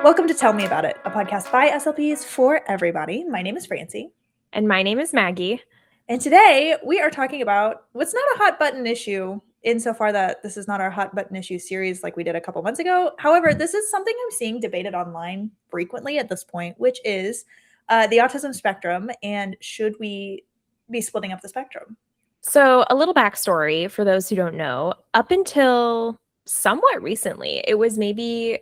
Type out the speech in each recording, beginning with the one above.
Welcome to Tell Me About It, a podcast by SLPs for everybody. My name is Francie. And my name is Maggie. And today we are talking about what's not a hot button issue insofar that this is not our hot button issue series like we did a couple months ago. However, this is something I'm seeing debated online frequently at this point, which is the autism spectrum and should we be splitting up the spectrum? So a little backstory for those who don't know, up until somewhat recently, it was maybe,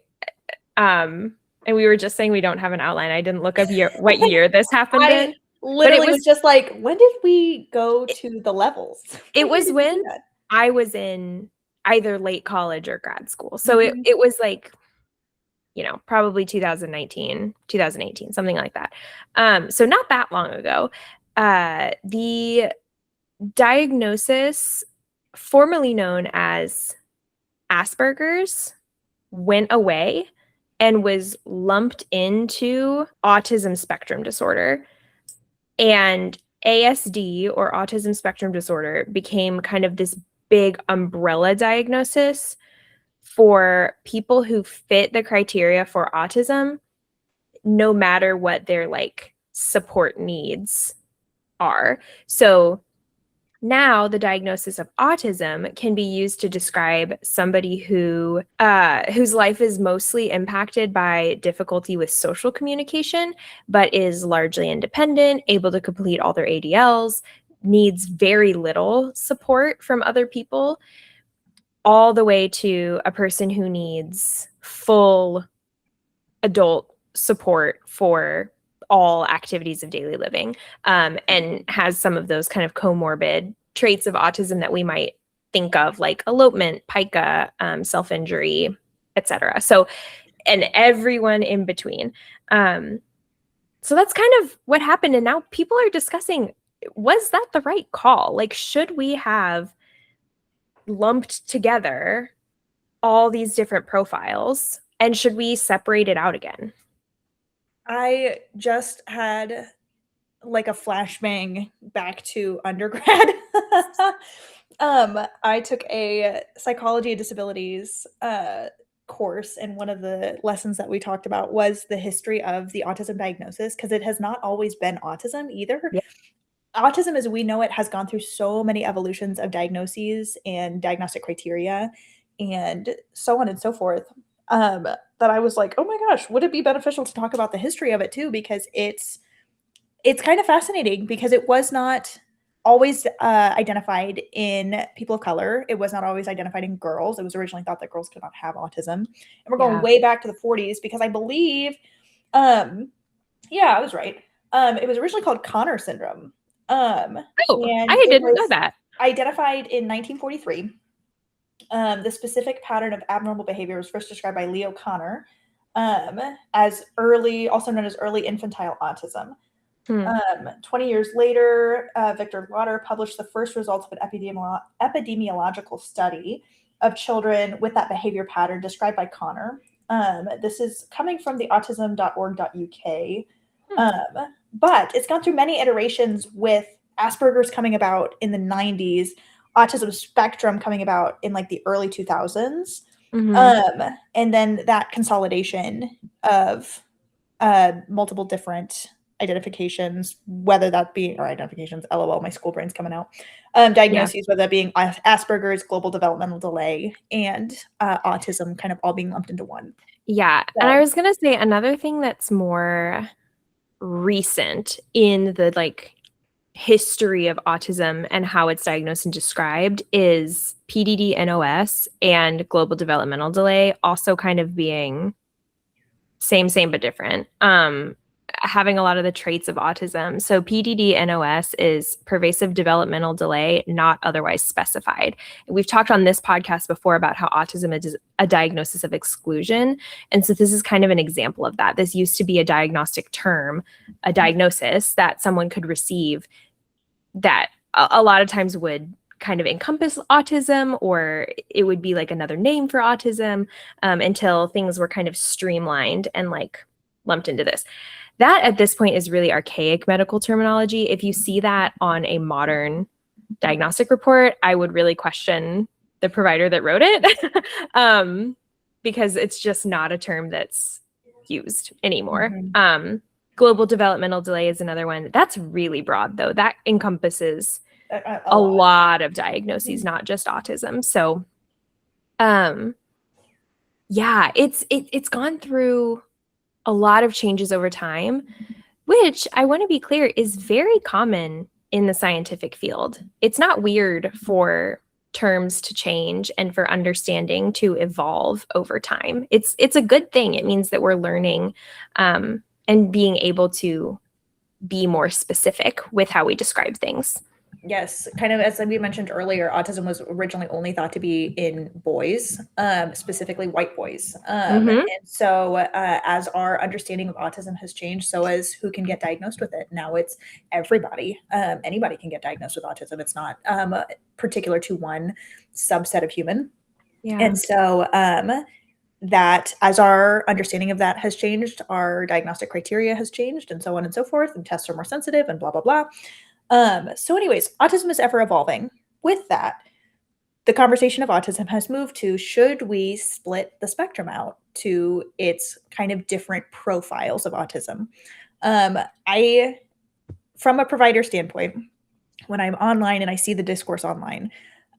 and we were just saying we don't have an outline. I didn't look up what year this happened in. Literally was just like, when did we go to the levels? It was when I was in either late college or grad school. So it was like, probably 2019, 2018, something like that. So not that long ago. The diagnosis, formerly known as Asperger's, went away and was lumped into autism spectrum disorder. And ASD, or autism spectrum disorder, became kind of this big umbrella diagnosis for people who fit the criteria for autism, no matter what their support needs are. So now the diagnosis of autism can be used to describe somebody whose life is mostly impacted by difficulty with social communication, but is largely independent, able to complete all their ADLs, needs very little support from other people, all the way to a person who needs full adult support for all activities of daily living, and has some of those kind of comorbid traits of autism that we might think of, like elopement, pica, self-injury, etc. So, and everyone in between. So that's kind of what happened. And now people are discussing, was that the right call? Like, should we have lumped together all these different profiles, and should we separate it out again? I just had like a flashbang back to undergrad. I took a psychology of disabilities course, and one of the lessons that we talked about was the history of the autism diagnosis, because it has not always been autism either. Yeah. Autism as we know it has gone through so many evolutions of diagnoses and diagnostic criteria and so on and so forth, that I was like, oh my gosh, would it be beneficial to talk about the history of it too? Because it's kind of fascinating, because it was not always identified in people of color. It was not always identified in girls. It was originally thought that girls could not have autism. And we're going way back to the 40s, because I believe, I was right. It was originally called Connor syndrome. I didn't know that. Identified in 1943. The specific pattern of abnormal behavior was first described by Leo Connor as also known as early infantile autism. 20 years later, Victor Lauder published the first results of an epidemiological study of children with that behavior pattern described by Connor. This is coming from the autism.org.uk. But it's gone through many iterations, with Asperger's coming about in the 90s, autism spectrum coming about in like the early 2000s. And then that consolidation of multiple different identifications, whether that be, or identifications, LOL, my school brain's coming out, diagnoses, whether that being Asperger's, global developmental delay, and autism kind of all being lumped into one. Yeah. So, and I was going to say another thing that's more recent in the history of autism and how it's diagnosed and described is PDD-NOS and global developmental delay, also kind of being same but different, having a lot of the traits of autism. So PDD-NOS is pervasive developmental delay not otherwise specified. We've talked on this podcast before about how autism is a diagnosis of exclusion. And so this is kind of an example of that. This used to be a diagnostic term, a diagnosis that someone could receive that a lot of times would kind of encompass autism, or it would be like another name for autism, until things were kind of streamlined and lumped into this. That at this point is really archaic medical terminology. If you see that on a modern diagnostic report, I would really question the provider that wrote it, because it's just not a term that's used anymore. Mhm. Global developmental delay is another one. That's really broad, though. That encompasses A a lot. lot of diagnoses, not just autism. So, yeah, it's gone through a lot of changes over time, which I want to be clear is very common in the scientific field. It's not weird for terms to change and for understanding to evolve over time. It's a good thing. It means that we're learning and being able to be more specific with how we describe things. Yes, kind of as we mentioned earlier, autism was originally only thought to be in boys, specifically white boys. Mm-hmm. And so, as our understanding of autism has changed, so as who can get diagnosed with it. Now it's everybody. Anybody can get diagnosed with autism. It's not particular to one subset of human. Yeah. And so, that as our understanding of that has changed, our diagnostic criteria has changed, and so on and so forth, and tests are more sensitive, and blah blah blah. So, anyways, autism is ever evolving. With that, the conversation of autism has moved to should we split the spectrum out to its kind of different profiles of autism? I, from a provider standpoint, when I'm online and I see the discourse online,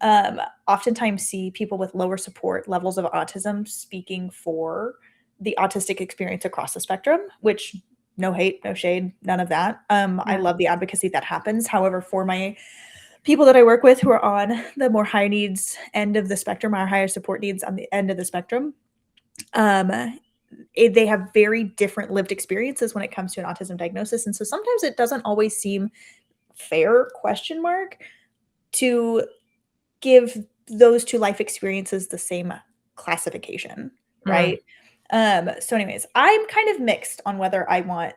oftentimes see people with lower support levels of autism speaking for the autistic experience across the spectrum, which no hate, no shade, none of that. I Yeah. love the advocacy that happens. However, for my people that I work with who are on the more high needs end of the spectrum, or higher support needs on the end of the spectrum, um, they have very different lived experiences when it comes to an autism diagnosis. And so sometimes it doesn't always seem fair, question mark, to give those two life experiences the same classification, Mm. right? So anyways, I'm kind of mixed on whether I want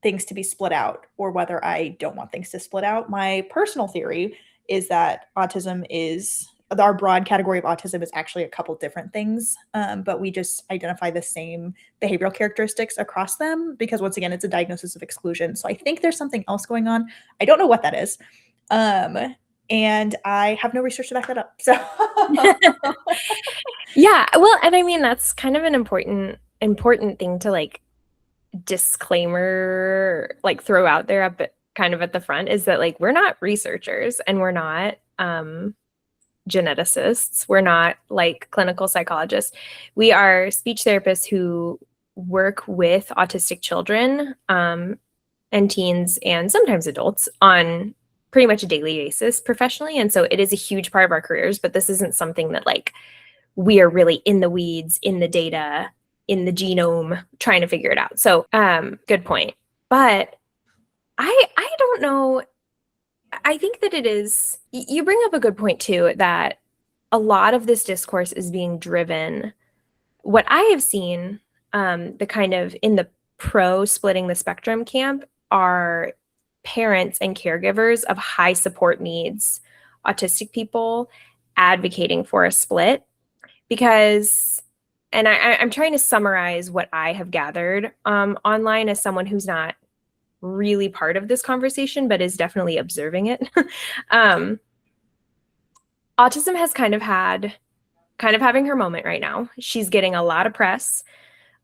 things to be split out or whether I don't want things to split out. My personal theory is that autism is our broad category of autism is actually a couple different things, but we just identify the same behavioral characteristics across them because once again, it's a diagnosis of exclusion. So I think there's something else going on. I don't know what that is. And I have no research to back that up. So Yeah, well, and I mean that's kind of an important thing to like disclaimer like throw out there up at, kind of at the front is that like we're not researchers and we're not geneticists. We're not like clinical psychologists. We are speech therapists who work with autistic children and teens and sometimes adults on pretty much a daily basis professionally. And so it is a huge part of our careers, but this isn't something that like we are really in the weeds, in the data, in the genome, trying to figure it out. So good point. But I don't know. I think that it is, you bring up a good point too, that a lot of this discourse is being driven. What I have seen, the kind of in the pro splitting the spectrum camp are parents and caregivers of high support needs, autistic people advocating for a split because, and I'm trying to summarize what I have gathered online as someone who's not really part of this conversation, but is definitely observing it. um, Autism has kind of having her moment right now. She's getting a lot of press.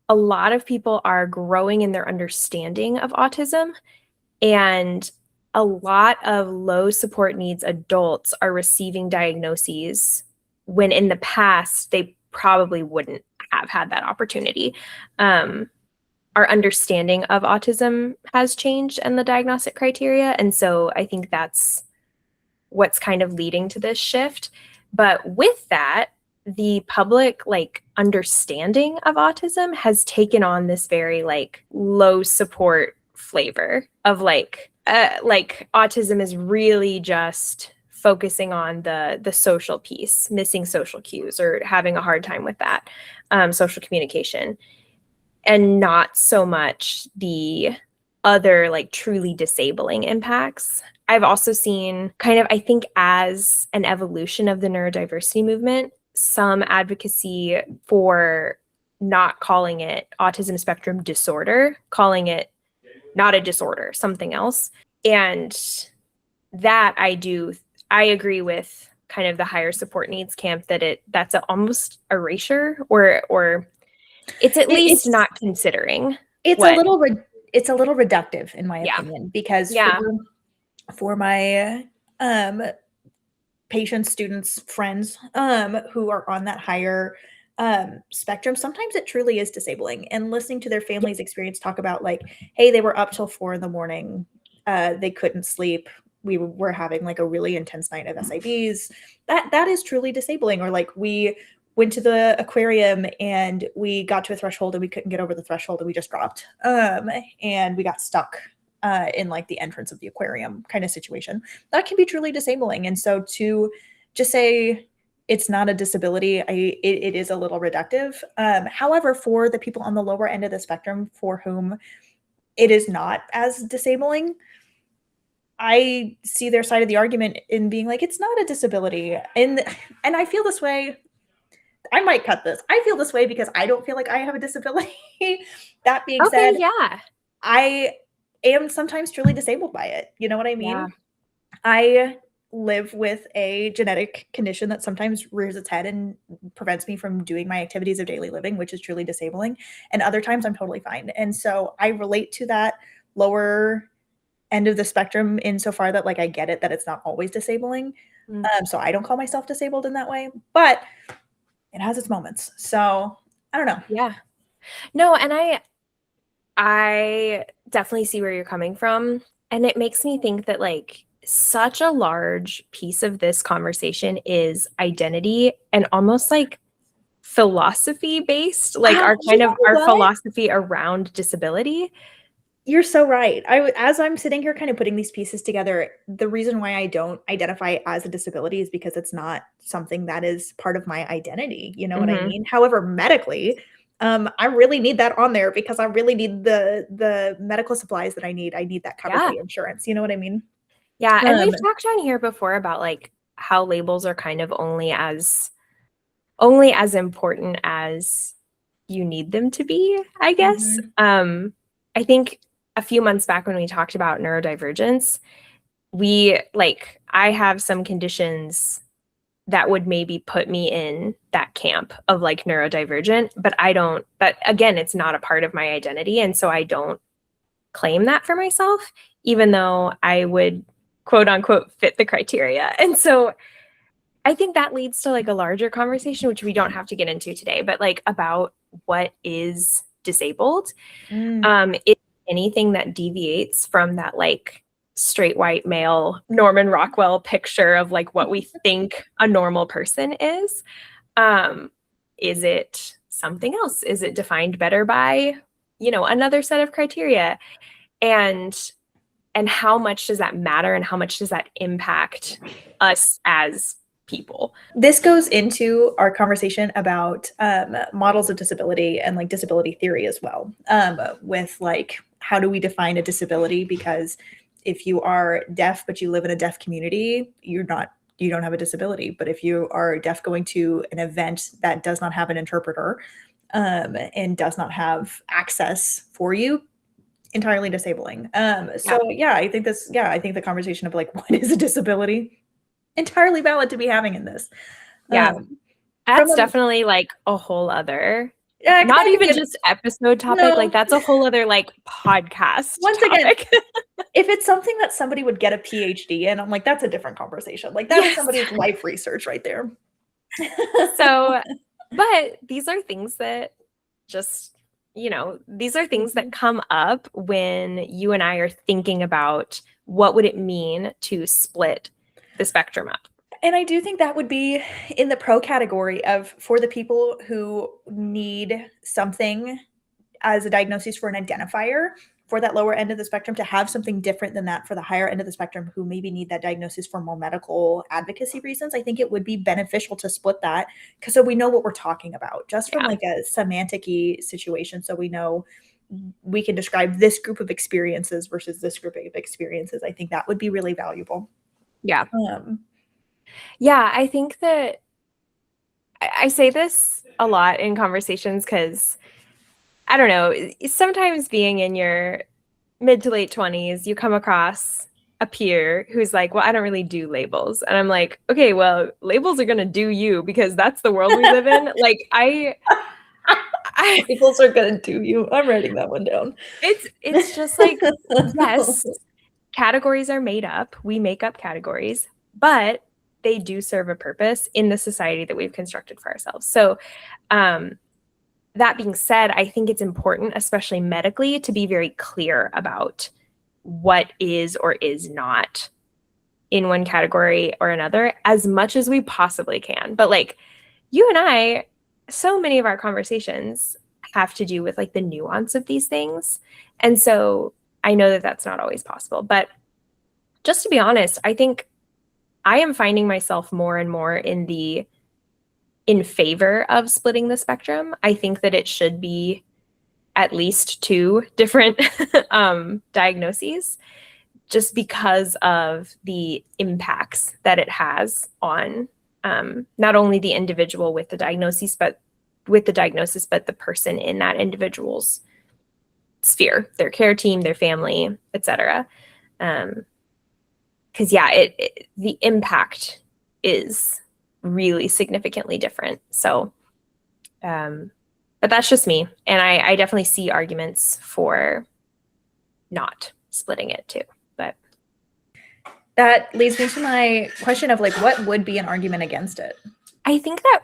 A lot of people are growing in their understanding of autism, and a lot of low support needs adults are receiving diagnoses when in the past they probably wouldn't have had that opportunity. Our understanding of autism has changed and the diagnostic criteria. And so I think that's what's kind of leading to this shift. But with that, the public like understanding of autism has taken on this very like low support flavor of like autism is really just focusing on the social piece, missing social cues or having a hard time with that social communication, and not so much the other like truly disabling impacts. I've also seen kind of, I think, as an evolution of the neurodiversity movement, some advocacy for not calling it autism spectrum disorder, calling it not a disorder, something else. And that I agree with kind of the higher support needs camp that that's almost erasure or It's at least It's not considering it's a what. little it's a little reductive in my Yeah. opinion, because Yeah. for my patients, students, friends who are on that higher spectrum, sometimes it truly is disabling. And listening to their family's experience talk about, like, hey, they were up till 4 a.m, they couldn't sleep, we were having like a really intense night of SIVs, that is truly disabling. Or like, we went to the aquarium and we got to a threshold and we couldn't get over the threshold and we just dropped, and we got stuck in like the entrance of the aquarium kind of situation. That can be truly disabling. And so to just say it's not a disability, it is a little reductive. However, for the people on the lower end of the spectrum for whom it is not as disabling, I see their side of the argument in being like, it's not a disability. And I feel this way. I might cut this. I feel this way because I don't feel like I have a disability. That being Okay. said, Yeah. I am sometimes truly disabled by it. You know what I mean? Yeah. I live with a genetic condition that sometimes rears its head and prevents me from doing my activities of daily living, which is truly disabling. And other times I'm totally fine. And so I relate to that lower end of the spectrum insofar that, like, I get it that it's not always disabling. So I don't call myself disabled in that way, but it has its moments. So I don't know. Yeah. No, and I definitely see where you're coming from. And it makes me think that like such a large piece of this conversation is identity and almost like philosophy based, like our You kind of know our what? philosophy around disability. You're so right. As I'm sitting here kind of putting these pieces together, the reason why I don't identify as a disability is because it's not something that is part of my identity. You know what I Hmm. mean? However, medically, I really need that on there because I really need the medical supplies that I need. I need that covered Yeah. by insurance. You know what I mean? Yeah. And Um, we've talked on here before about like how labels are kind of only as important as you need them to be, I guess. mhm. I think a few months back when we talked about neurodivergence, I have some conditions that would maybe put me in that camp of like neurodivergent, but again, it's not a part of my identity. And so I don't claim that for myself, even though I would quote unquote fit the criteria. And so I think that leads to like a larger conversation, which we don't have to get into today, but like about what is disabled. Mm. Is anything that deviates from that like straight white male Norman Rockwell picture of like what we think a normal person is. Um, is it something else? Is it defined better by, another set of criteria? And how much does that matter and how much does that impact us as people? This goes into our conversation about models of disability and like disability theory as well. With like, how do we define a disability? Because if you are deaf but you live in a deaf community, you don't have a disability. But if you are deaf going to an event that does not have an interpreter, and does not have access for you, entirely disabling. Yeah. So yeah, I think the conversation of like, what is a disability, entirely valid to be having in this. Yeah. Um, from That's a definitely like a whole other, Yeah, not that could be even a just episode topic, like no. that's a whole other like podcast Once again, topic. if it's something that somebody would get a PhD in, I'm like, that's a different conversation. Like, that is Yes. somebody's life research right there. So, but these are things that just, these are things that Mhm. come up when you and I are thinking about what would it mean to split the spectrum up. And I do think that would be in the pro category of, for the people who need something as a diagnosis for an identifier for that lower end of the spectrum, to have something different than that for the higher end of the spectrum who maybe need that diagnosis for more medical advocacy reasons. I think it would be beneficial to split that, because so we know what we're talking about just from Yeah. like a semantic-y situation. So we know we can describe this group of experiences versus this group of experiences. I think that would be really valuable. Yeah. Um, Yeah. I think that I say this a lot in conversations because I don't know, sometimes being in your mid to late 20s, you come across a peer who's like, well, I don't really do labels. And I'm like, okay, well, labels are going to do you because that's the world we live in. Like, I Labels are gonna do you. I'm writing that one down. It's just like, yes, categories are made up. We make up categories, but they do serve a purpose in the society that we've constructed for ourselves. So, that being said, I think it's important, especially medically, to be very clear about what is or is not in one category or another as much as we possibly can. But like you and I, so many of our conversations have to do with like the nuance of these things. And so I know that that's not always possible. But just to be honest, I think I am finding myself more and more in favor of splitting the spectrum. I think that it should be at least 2 different diagnoses, just because of the impacts that it has on not only the individual with the diagnosis, but the person in that individual's sphere, their care team, their family, etc. Because the impact is really significantly different. So, but that's just me, and I definitely see arguments for not splitting it too. But that leads me to my question of like, what would be an argument against it? I think that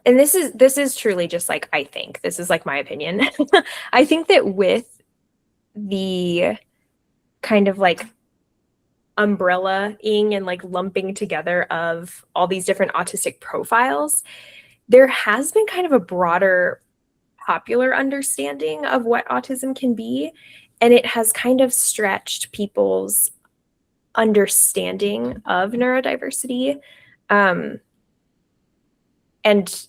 and this is truly just like, I think this is like my opinion. I think that with the kind of like umbrella-ing and like lumping together of all these different autistic profiles, there has been kind of a broader popular understanding of what autism can be, and it has kind of stretched people's understanding of neurodiversity and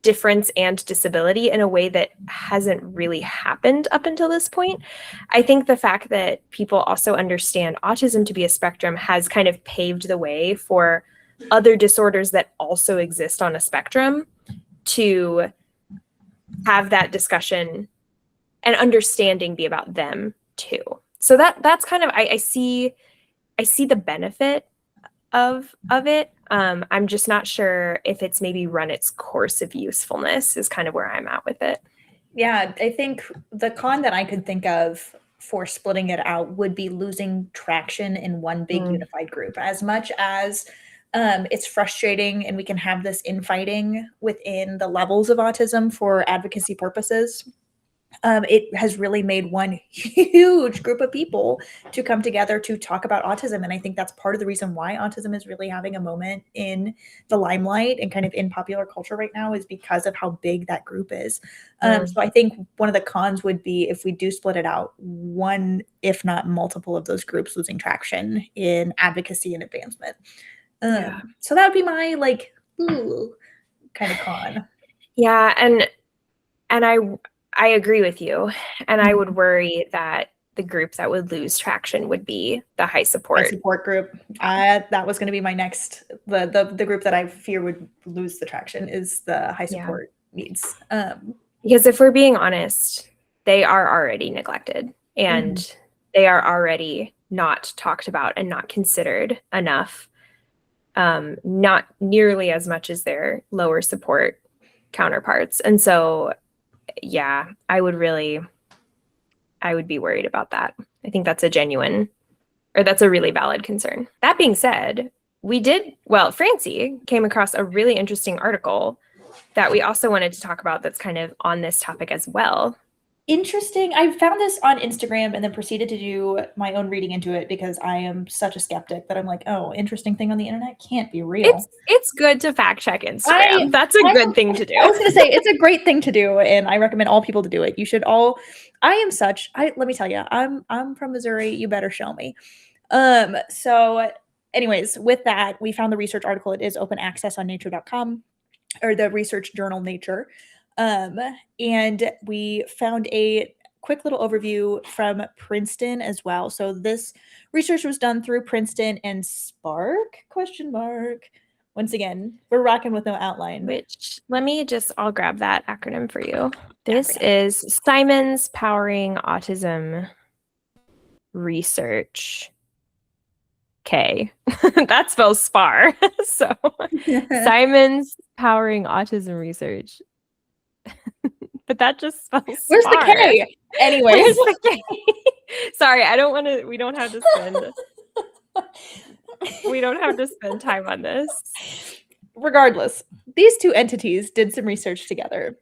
difference and disability in a way that hasn't really happened up until this point. I think the fact that people also understand autism to be a spectrum has kind of paved the way for other disorders that also exist on a spectrum to have that discussion and understanding be about them too. So that's kind of, I see the benefit of it. I'm just not sure if it's maybe run its course of usefulness is kind of where I'm at with it. Yeah, I think the con that I could think of for splitting it out would be losing traction in one big unified group. As much as it's frustrating and we can have this infighting within the levels of autism for advocacy purposes, it has really made one huge group of people to come together to talk about autism. And I think that's part of the reason why autism is really having a moment in the limelight and kind of in popular culture right now, is because of how big that group is. So I think one of the cons would be if we do split it out, one, if not multiple of those groups losing traction in advocacy and advancement. So that would be my like, ooh, kind of con. Yeah. And I agree with you. And I would worry that the group that would lose traction would be the high support group. That was going to be my next, the group that I fear would lose the traction is the high support needs. Because if we're being honest, they are already neglected and they are already not talked about and not considered enough, not nearly as much as their lower support counterparts. And so, yeah, I would be worried about that. I think that's that's a really valid concern. That being said, Francie came across a really interesting article that we also wanted to talk about that's kind of on this topic as well. Interesting. I found this on Instagram and then proceeded to do my own reading into it because I am such a skeptic that I'm like, oh, interesting thing on the internet can't be real. It's good to fact check Instagram. That's a good thing to do. I was going to say it's a great thing to do, and I recommend all people to do it. You should all. Let me tell you, I'm from Missouri. You better show me. So, anyways, with that, we found the research article. It is open access on nature.com, or the research journal Nature. And we found a quick little overview from Princeton as well. So this research was done through Princeton and Spark ? Once again, we're rocking with no outline. I'll grab that acronym for you. This is Simon's Powering Autism Research. K. That spells SPAR. So Simon's Powering Autism Research. but that just spells Where's the spar. K? Anyways. Where's the K? Sorry, we don't have to spend time on this. Regardless, these two entities did some research together.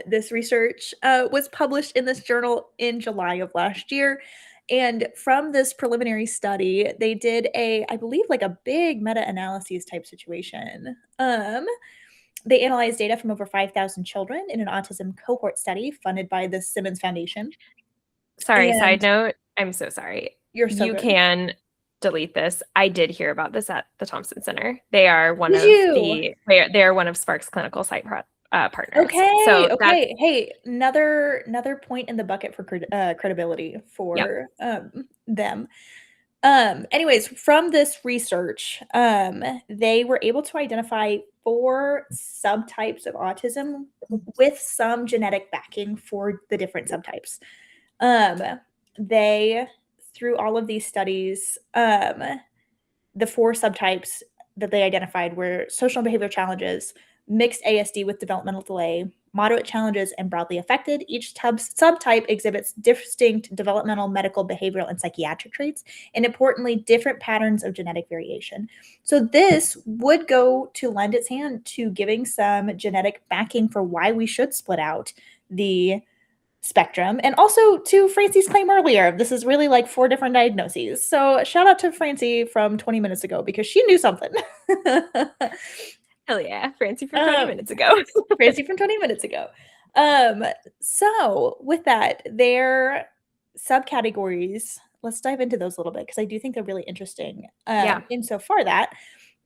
This research was published in this journal in July of last year. And from this preliminary study, they did I believe, like a big meta-analysis type situation. They analyzed data from over 5,000 children in an autism cohort study funded by the Simmons Foundation. Sorry, And side note, I'm so sorry. you're so You good. can delete this. I did hear about this at the Thompson Center. They are one Did of you? they are one of Spark's clinical site partners. Okay. So Okay. Hey, another point in the bucket for credibility for them. Anyways, from this research, they were able to identify 4 subtypes of autism with some genetic backing for the different subtypes. They, through all of these studies, the 4 subtypes that they identified were social and behavioral challenges, mixed ASD with developmental delay, moderate challenges, and broadly affected. Each subtype exhibits distinct developmental, medical, behavioral, and psychiatric traits, and importantly, different patterns of genetic variation. So this would go to lend its hand to giving some genetic backing for why we should split out the spectrum, and also to Francie's claim earlier, this is really like 4 different diagnoses. So shout out to Francie from 20 minutes ago because she knew something. hell yeah, Francie from 20 minutes ago. Francie from 20 minutes ago. So with that, their subcategories, let's dive into those a little bit because I do think they're really interesting. Insofar that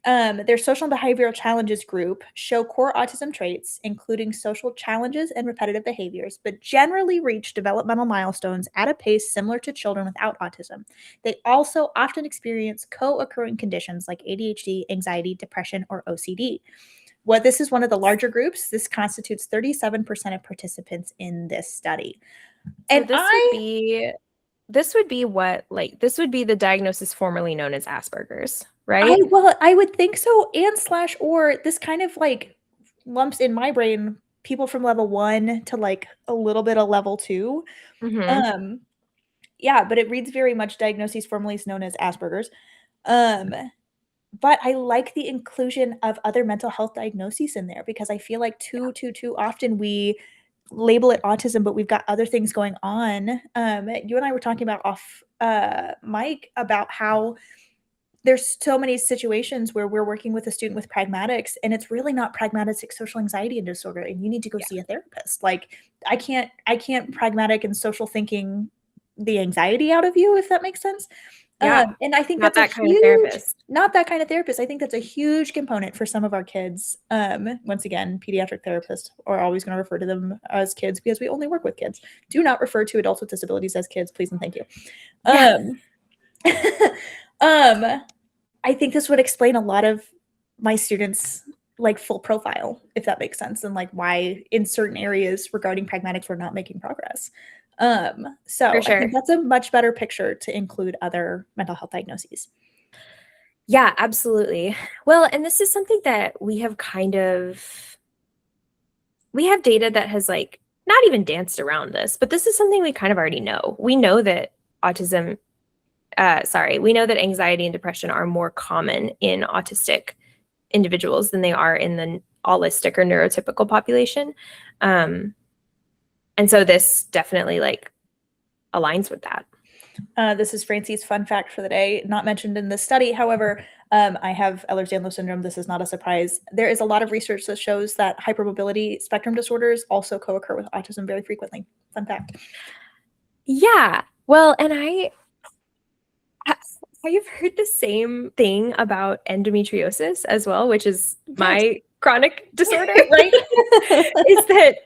their social and behavioral challenges group show core autism traits, including social challenges and repetitive behaviors, but generally reach developmental milestones at a pace similar to children without autism. They also often experience co-occurring conditions like ADHD, anxiety, depression, or OCD. This is one of the larger groups. This constitutes 37% of participants in this study. And this would be the diagnosis formerly known as Asperger's, right? I would think so, and / or this kind of like lumps in my brain people from level 1 to like a little bit of level 2. Mm-hmm. Yeah, but it reads very much diagnoses formerly known as Asperger's. But I like the inclusion of other mental health diagnoses in there because I feel like too often we label it autism, but we've got other things going on. You and I were talking about off mic about how there's so many situations where we're working with a student with pragmatics and it's really not pragmatic social anxiety and disorder and you need to go see a therapist. Like I can't pragmatic and social thinking the anxiety out of you, if that makes sense. And I think that's not that kind of therapist. I think that's a huge component for some of our kids. Once again, pediatric therapists are always going to refer to them as kids because we only work with kids. Do not refer to adults with disabilities as kids, please and thank you. I think this would explain a lot of my students' like full profile, if that makes sense, and like why in certain areas regarding pragmatics we're not making progress. So I think that's a much better picture to include other mental health diagnoses. Yeah, absolutely. Well, and this is something that we have data that has like not even danced around this, but this is something we kind of already know. We know that we know that anxiety and depression are more common in autistic individuals than they are in the allistic or neurotypical population. And so this definitely like aligns with that. This is Francie's fun fact for the day, not mentioned in this study. However, I have Ehlers-Danlos syndrome. This is not a surprise. There is a lot of research that shows that hypermobility spectrum disorders also co-occur with autism very frequently. Fun fact. Yeah. Well, and I've heard the same thing about endometriosis as well, which is my chronic disorder, right? Is that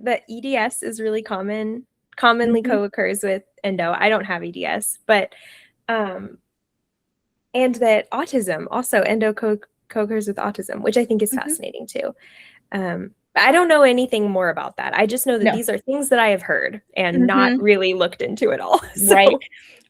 that EDS is really commonly co-occurs with endo. I don't have EDS, but and that autism also endo co-occurs with autism, which I think is fascinating too. I don't know anything more about that. I just know that these are things that I have heard and not really looked into at all. So. Right.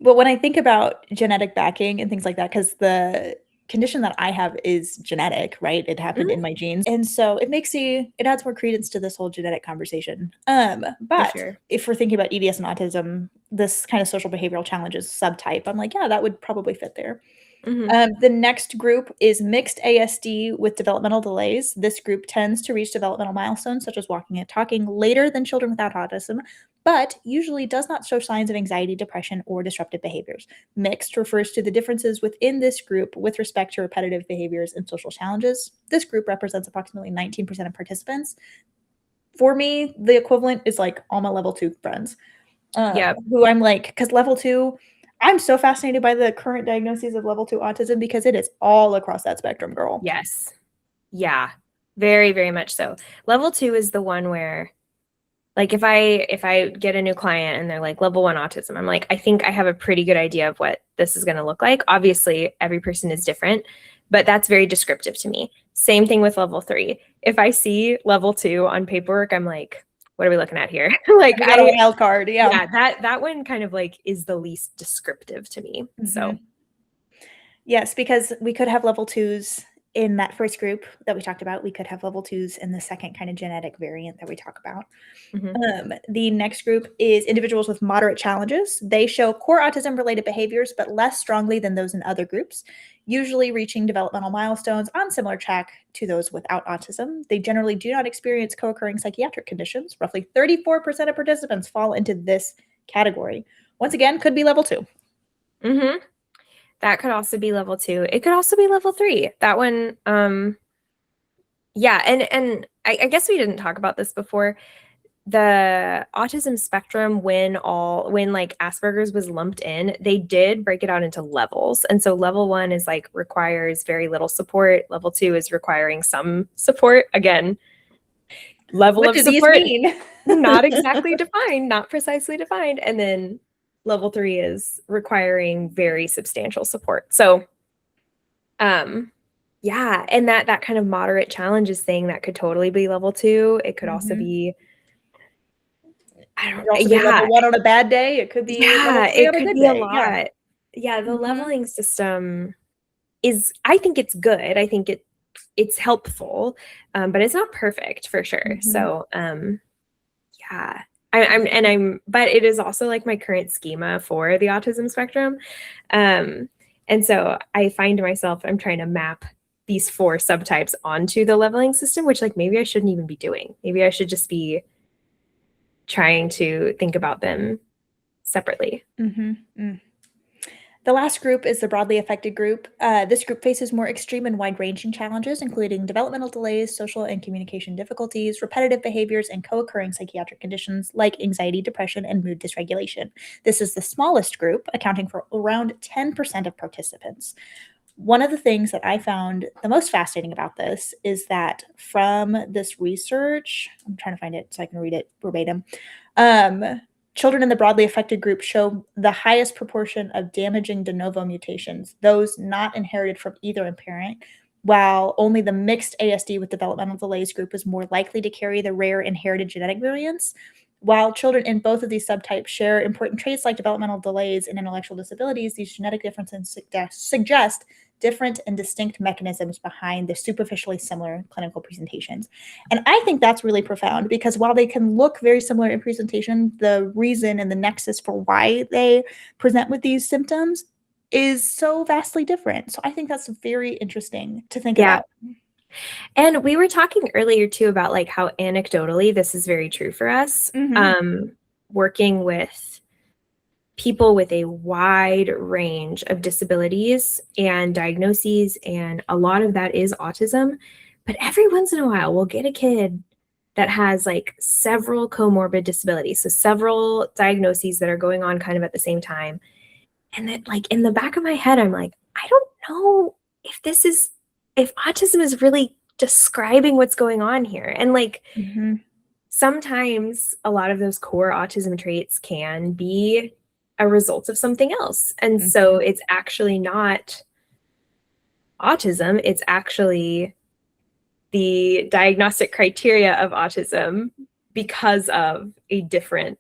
But when I think about genetic backing and things like that, because the condition that I have is genetic, right? It happened in my genes. And so it adds more credence to this whole genetic conversation. But sure. if we're thinking about EDS and autism, this kind of social behavioral challenges subtype, I'm like, yeah, that would probably fit there. The next group is mixed ASD with developmental delays. This group tends to reach developmental milestones such as walking and talking later than children without autism, but usually does not show signs of anxiety, depression, or disruptive behaviors. Mixed refers to the differences within this group with respect to repetitive behaviors and social challenges. This group represents approximately 19% of participants. For me, the equivalent is like all my level 2 friends. Who I'm like, because level 2, I'm so fascinated by the current diagnoses of level 2 autism because it is all across that spectrum, girl. Yes. Yeah. Very, very much so. Level 2 is the one where, like, if I get a new client and they're like level 1 autism, I'm like, I think I have a pretty good idea of what this is going to look like. Obviously, every person is different, but that's very descriptive to me. Same thing with level 3. If I see level 2 on paperwork, I'm like, what are we looking at here? Like, We got a wild card. Yeah. That one kind of like is the least descriptive to me. So yes, because we could have level 2s in that first group that we talked about. We could have level 2s in the second kind of genetic variant that we talk about. The next group is individuals with moderate challenges. They show core autism-related behaviors, but less strongly than those in other groups, usually reaching developmental milestones on similar track to those without autism. They generally do not experience co-occurring psychiatric conditions. Roughly 34% of participants fall into this category. Once again, could be level 2. That could also be level 2. It could also be level 3. That one, yeah, and I guess we didn't talk about this before. The autism spectrum, when like Asperger's was lumped in, they did break it out into levels. And so level 1 is like requires very little support. Level 2 is requiring some support. Again, level What of do support these mean? not exactly defined, not precisely defined. And then level 3 is requiring very substantial support. So yeah, and that kind of moderate challenges thing, that could totally be level 2. It could also be, I don't, It could also be yeah, level 1 on a bad day. It could be level 3 it on a could good be a day. Yeah. lot. Yeah, the leveling system is, I think it's good. I think it's helpful, but it's not perfect for sure. So yeah, but it is also like my current schema for the autism spectrum. And so I find myself, I'm trying to map these 4 subtypes onto the leveling system, which like maybe I shouldn't even be doing. Maybe I should just be trying to think about them separately. The last group is the broadly affected group. This group faces more extreme and wide-ranging challenges, including developmental delays, social and communication difficulties, repetitive behaviors, and co-occurring psychiatric conditions like anxiety, depression, and mood dysregulation. This is the smallest group, accounting for around 10% of participants. One of the things that I found the most fascinating about this is that from this research, I'm trying to find it so I can read it verbatim. Children in the broadly affected group show the highest proportion of damaging de novo mutations, those not inherited from either parent, while only the mixed ASD with developmental delays group is more likely to carry the rare inherited genetic variants. While children in both of these subtypes share important traits like developmental delays and intellectual disabilities, these genetic differences suggest different and distinct mechanisms behind the superficially similar clinical presentations. And I think that's really profound because while they can look very similar in presentation, the reason and the nexus for why they present with these symptoms is so vastly different. So I think that's very interesting to think about. And we were talking earlier too about like how anecdotally this is very true for us. Working with people with a wide range of disabilities and diagnoses, and a lot of that is autism. But every once in a while, we'll get a kid that has like several comorbid disabilities, so several diagnoses that are going on kind of at the same time. And that, like, in the back of my head, I'm like, I don't know if autism is really describing what's going on here. And like, sometimes a lot of those core autism traits can be a result of something else. And so it's actually not autism, it's actually the diagnostic criteria of autism because of a different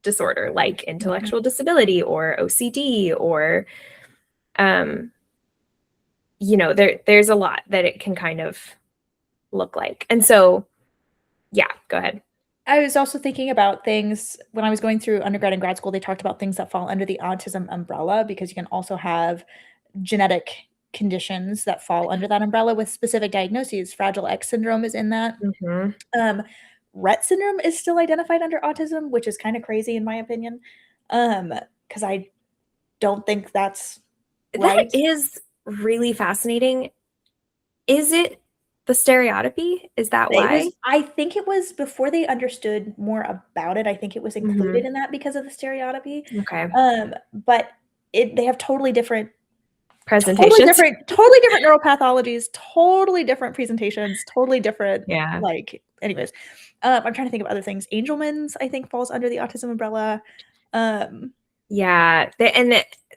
disorder like intellectual disability or OCD or there's a lot that it can kind of look like. And so, yeah, go ahead. I was also thinking about things when I was going through undergrad and grad school, they talked about things that fall under the autism umbrella because you can also have genetic conditions that fall under that umbrella with specific diagnoses. Fragile X syndrome is in that. Mm-hmm. Rett syndrome is still identified under autism, which is kind of crazy in my opinion. Because I don't think that's That right. is really fascinating. Is it the stereotypy? Is that why? I think it was before they understood more about it. I think it was included Mm-hmm. in that because of the stereotypy. Okay. But they have totally different Presentations. totally different neuropathologies, totally different presentations, totally different Yeah. like anyways. I'm trying to think of other things. Angelman's, I think, falls under the autism umbrella. Yeah.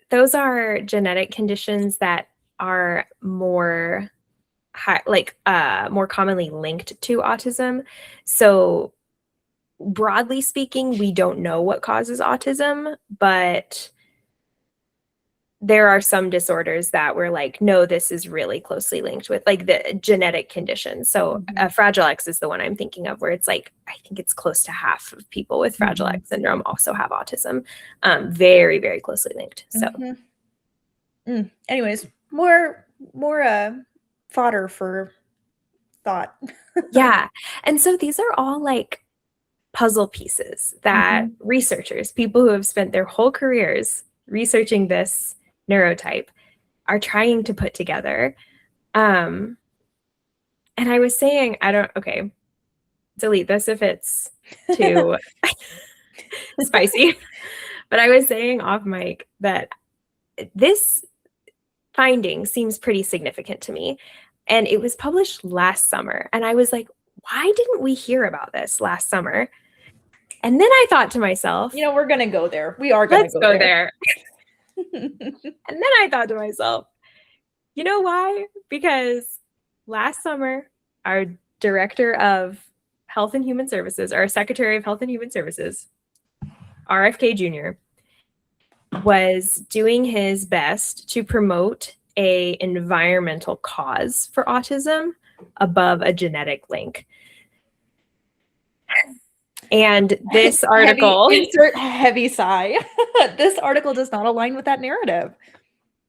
Those are genetic conditions that are more more commonly linked to autism. So broadly speaking, we don't know what causes autism, but there are some disorders that we're like, no, this is really closely linked with like the genetic conditions. So Fragile X is the one I'm thinking of, where it's like, I think it's close to half of people with Fragile X syndrome also have autism. Very, very closely linked. So anyways, more fodder for thought. yeah. And so these are all like puzzle pieces that researchers, people who have spent their whole careers researching this neurotype, are trying to put together. And I was saying, okay, delete this if it's too spicy. But I was saying off mic that this finding seems pretty significant to me. And it was published last summer. And I was like, why didn't we hear about this last summer? And then I thought to myself, we're going to go there. We are going to go there. And then I thought to myself, you know why? Because last summer, our director of Health and Human Services, our Secretary of Health and Human Services, RFK Jr., was doing his best to promote a environmental cause for autism above a genetic link. And this article, insert heavy sigh. This article does not align with that narrative.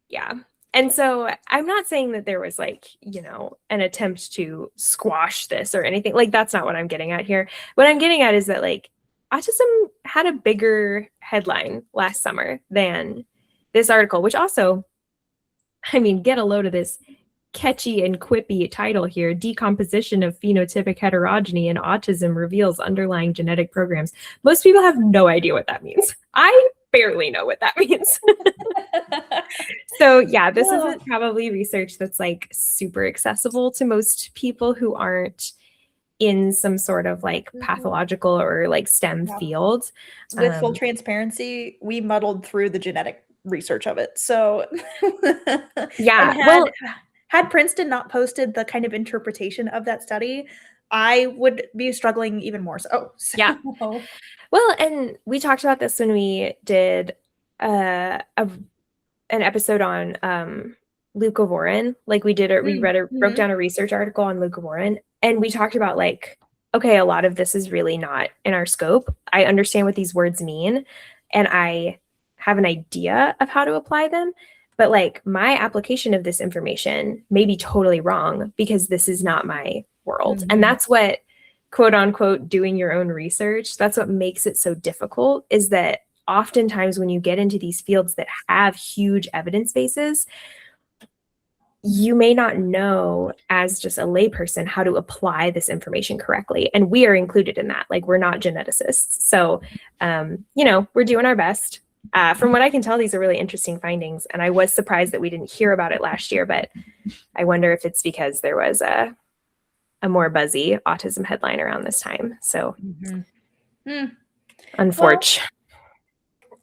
Yeah. And so I'm not saying that there was like, an attempt to squash this or anything. Like, that's not what I'm getting at here. What I'm getting at is that like autism had a bigger headline last summer than this article, which also, I mean, get a load of this catchy and quippy title here: Decomposition of Phenotypic Heterogeny in Autism Reveals Underlying Genetic Programs. Most people have no idea what that means. I barely know what that means. So yeah, this isn't probably research that's like super accessible to most people who aren't in some sort of like pathological or like STEM field. With full transparency, we muddled through the genetic research of it. So yeah, had Princeton not posted the kind of interpretation of that study, I would be struggling even more. Yeah. Well, and we talked about this when we did an episode on leucovorin. Like we broke down a research article on leucovorin, and we talked about like, okay, a lot of this is really not in our scope. I understand what these words mean, and I have an idea of how to apply them. But like my application of this information may be totally wrong because this is not my world. And that's what, quote unquote, doing your own research, that's what makes it so difficult, is that oftentimes when you get into these fields that have huge evidence bases, you may not know as just a layperson how to apply this information correctly. And we are included in that. Like, we're not geneticists. So, we're doing our best. From what I can tell, these are really interesting findings. And I was surprised that we didn't hear about it last year, but I wonder if it's because there was a more buzzy autism headline around this time. So, unfortunately.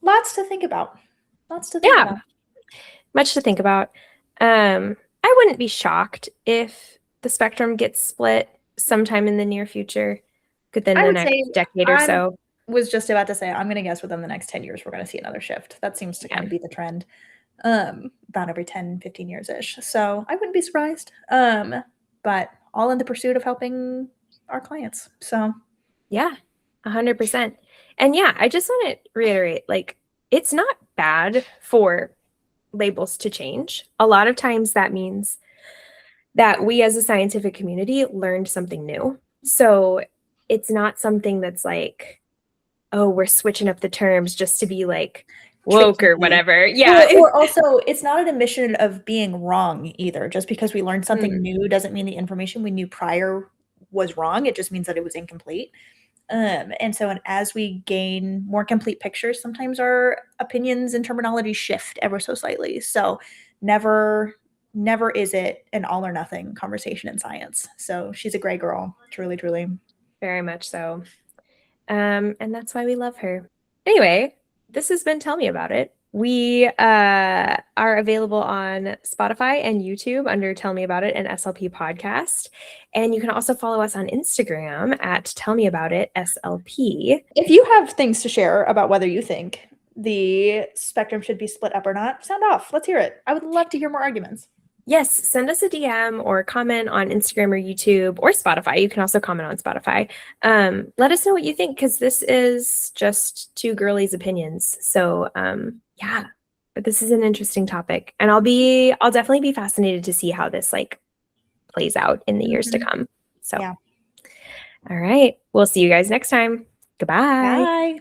Well, lots to think about. Much to think about. I wouldn't be shocked if the spectrum gets split sometime in the near future, within the next decade or so. Was just about to say, I'm going to guess within the next 10 years, we're going to see another shift. That seems to kind of be the trend. about every 10, 15 years-ish. So I wouldn't be surprised. But all in the pursuit of helping our clients. So Yeah, 100%. And yeah, I just want to reiterate, like, it's not bad for labels to change. A lot of times that means that we as a scientific community learned something new. So it's not something that's like, oh, we're switching up the terms just to be like woke tricky. or whatever. Yeah. Or also, it's not an admission of being wrong either. Just because we learned something new doesn't mean the information we knew prior was wrong. It just means that it was incomplete. And so, as we gain more complete pictures, sometimes our opinions and terminology shift ever so slightly. So, never is it an all or nothing conversation in science. So, she's a gray girl, truly, truly. Very much so. And that's why we love her. Anyway, this has been Tell Me About It. We are available on Spotify and YouTube under Tell Me About It and SLP Podcast. And you can also follow us on Instagram at Tell Me About It SLP. If you have things to share about whether you think the spectrum should be split up or not, sound off. Let's hear it. I would love to hear more arguments. Yes, send us a DM or comment on Instagram or YouTube or Spotify. You can also comment on Spotify. Let us know what you think, because this is just two girlies' opinions. So yeah, but this is an interesting topic, and I'll definitely be fascinated to see how this like plays out in the years to come. So yeah. All right, we'll see you guys next time. Goodbye. Bye.